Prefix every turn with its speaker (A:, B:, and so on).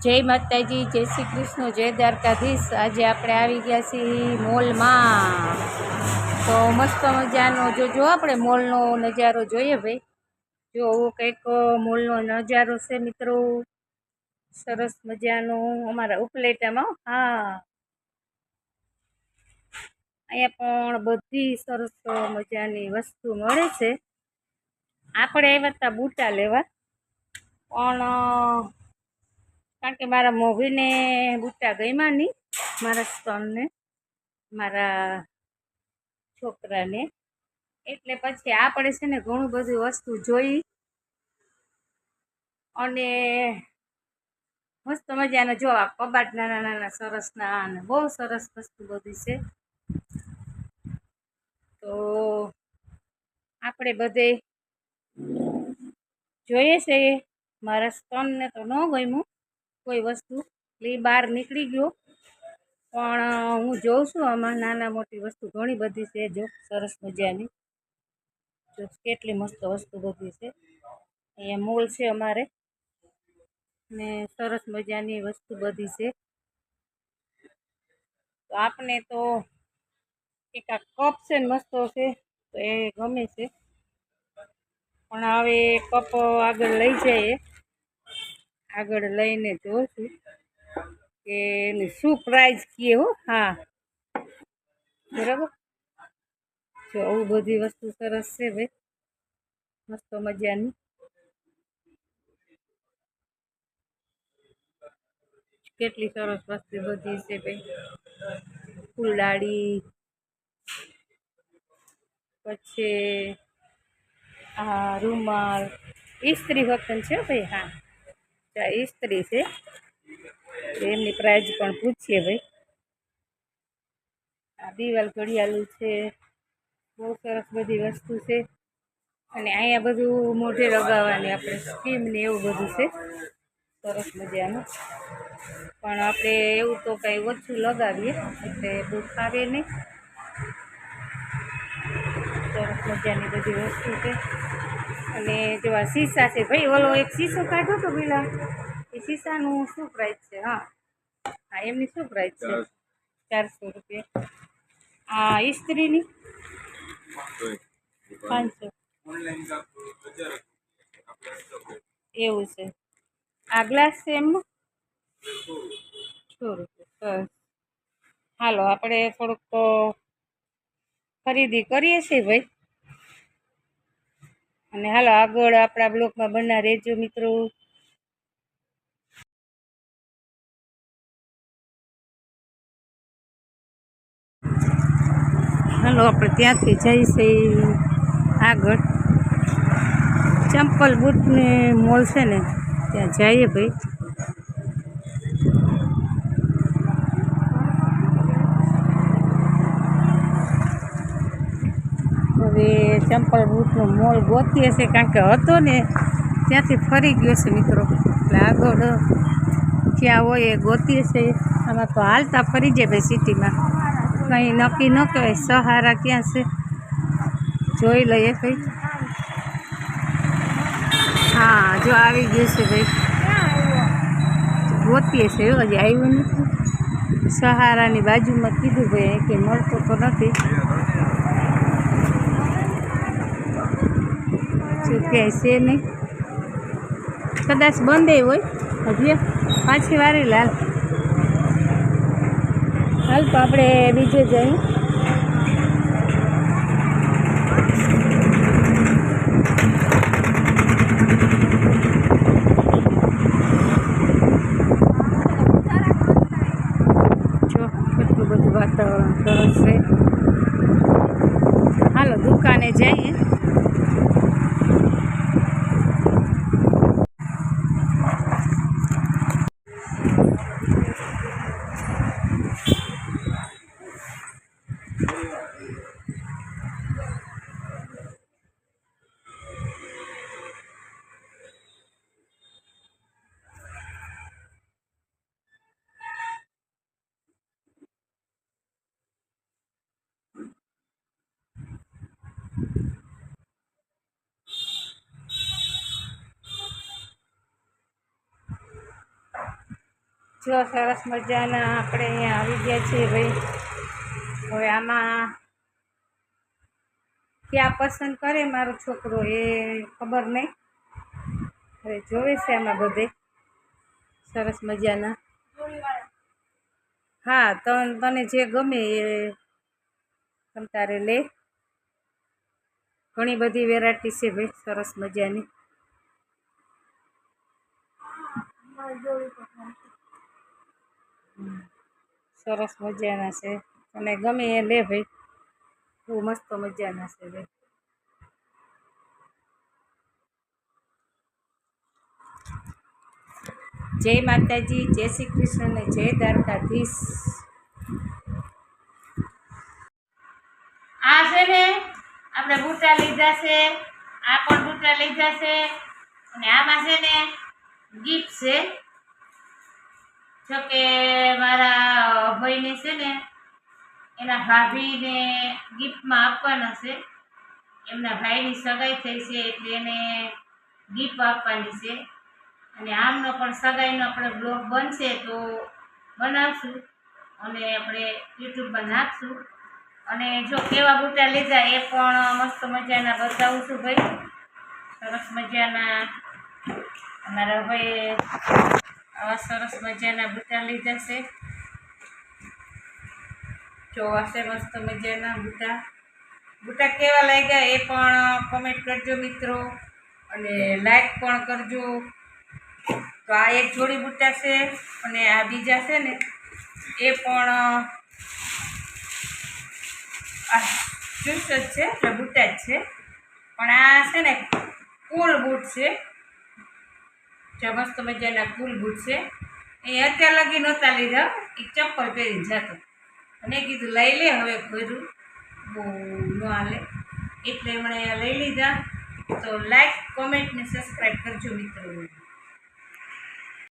A: જય માતાજી, જય શ્રી કૃષ્ણ, જય દ્વારકાધીશ। આજે આપણે આવી ગયા છીએ મોલમાં। તો મસ્ત મજાનો જો આપણે મોલનો નજારો જોઈએ ભાઈ। જો આવો કંઈક મોલનો નજારો છે મિત્રો, સરસ મજાનો અમારા ઉપલેટામાં। હા, અહીંયા પણ બધી સરસ મજાની વસ્તુ મળે છે। આપણે આવ્યા હતા બૂટા લેવા, પણ કારણ કે મારા મોભીને બૂટા ગમ્યા નહીં, મારા સનને, મારા છોકરાને, એટલે પછી આપણે છે ને ઘણું બધું વસ્તુ જોઈ અને મસ્ત મજાના જો આ કબાટ નાના નાના સરસના અને બહુ સરસ વસ્તુ બધી છે। તો આપણે બધે જોઈએ છે। મારા સનને તો ન ગમ્યું કોઈ વસ્તુ, એટલે એ બહાર નીકળી ગયો, પણ હું જોઉં છું આમાં નાના મોટી વસ્તુ ઘણી બધી છે। જો સરસ મજાની, જો કેટલી મસ્ત વસ્તુ બધી છે। અહીંયા મોલ છે અમારે ને સરસ મજાની વસ્તુ બધી છે। તો આપણે તો એક આ કપ છે ને મસ્ત છે, તો એ ગમે છે, પણ હવે કપ આગળ લઈ જઈએ, આગળ લઈને જોઉં છું કે એની શું પ્રાઇઝ કહે હો। હા બરાબર, જો આવું બધી વસ્તુ સરસ છે ભાઈ, મસ્ત મજાની। કેટલી સરસ વસ્તુ બધી છે ભાઈ, ફૂલદાડી, પછી આ રૂમાલ, ઇસ્ત્રી વતન છે ભાઈ। હા, ઇસ્ત્રી છે, એમની પ્રાઇઝ પણ પૂછીએ ભાઈ। આ દિવાલ ઘડિયાળું છે, બહુ સરસ બધી વસ્તુ છે। અને અહીંયા બધું મોઢે લગાવવાની આપણે સ્કીમ ને એવું બધું છે સરસ મજાનું, પણ આપણે એવું તો કંઈ ઓછું લગાવીએ એટલે બહુ ફાવે નહીં। સરસ મજાની બધી વસ્તુ છે। અને જો આ શીશા છે ભાઈ, ઓલો એક શીશો કાઢો તો પેલા, એ શીશાનું શું પ્રાઇસ છે? હા હા, એમની શું પ્રાઇસ છે? 400 રૂપિયા। આ ઇસ્ત્રીની 500 એવું છે। આ ગ્લાસ છે એમનું 100 રૂપિયા। હાલો આપણે થોડુંક ખરીદી કરીએ છીએ ભાઈ, અને હાલો આગળ આપણા બ્લોગમાં બના રહેજો મિત્રો। હાલો આપણે ત્યાંથી જઈશે આગળ, ચંપલ બૂટને મોલ છે ને ત્યાં જઈએ ભાઈ। હવે ચંપલ બૂટનો મોલ ગોતીએ છે, કારણ કે હતો ને ત્યાંથી ફરી ગયો છે મિત્રો, એટલે આગળ જ્યાં હોય એ ગોતીએ છે। આમાં તો હાલતા ફરી જાય ભાઈ સિટીમાં, કંઈ નક્કી ન કહેવાય સહારા ક્યાં છે, જોઈ લઈએ ભાઈ। હા જો આવી ગયું છે ભાઈ, ગોતીએ છે, હજી આવ્યું નથી। સહારાની બાજુમાં કીધું ભાઈ, અહીંથી મળતો તો નથી, ક્યાંય છે નહીં, કદાચ બંધ હોય હજી, પાછી વારી લાલ। હાલ તો આપણે બીજે જઈએ। જો કેટલું બધું વાતાવરણ સરસ છે, હાલો દુકાને જઈએ। જો સરસ મજાના આપણે અહીંયા આવી ગયા છીએ ભાઈ. હવે આમાં ક્યાં પસંદ કરે મારો છોકરો એ ખબર નહીં. હવે જોવે છે આમાં બધે સરસ મજાના. હા, તને જે ગમે એ તમ તારે લે. ઘણી બધી વેરાયટી છે ભાઈ સરસ મજાની. સરસ મજાના છે, અને ગમે એ લે ભાઈ. બહુ મસ્ત મજાના છે ભાઈ. જય માતાજી, જય શ્રી કૃષ્ણ ને જય દ્વારકાધીશ. આ છે ને આપણે બૂટા લીધા છે, આ પણ બૂટા લીધા છે, અને આમાં છે ને ગિફ્ટ છે. જો કે મારા ભાઈને છે ને એના ભાભીને ગિફ્ટમાં આપવાના છે. એમના ભાઈની સગાઈ થઈ છે એટલે એને ગિફ્ટ આપવાની છે. અને આમનો પણ સગાઈનો આપણે બ્લોગ બનશે તો બનાવશું અને આપણે યુટ્યુબમાં નાખશું. અને જો કેવા બૂટા લીધા એ પણ મસ્ત મજાના બતાવું છું ભાઈ. સરસ મજાના અમારા ભાઈ આવા સરસ મજાના બૂટા લીધા છે. જોવા છે મસ્ત મજાના બૂટા કેવા લાગ્યા એ પણ કમેન્ટ કરજો મિત્રો, અને લાઈક પણ કરજો. તો આ એક જોડી બૂટા છે, અને આ બીજા છે ને એ પણ ચુસ્ત જ છે, એટલે બૂટા જ છે. પણ આ છે ને કુલ બૂટ છે. જો મસ્ત મજાના કુલ બૂટ છે. એ અત્યાર લગી નહોતા લીધા, એક ચપ્પલ પહેરીને જતો, અને કીધું લઈ લે હવે ભર્યું બહુ ન હાલે એટલે એમણે લઈ લીધા. તો લાઈક, કોમેન્ટ ને સબસ્ક્રાઈબ કરજો મિત્રો.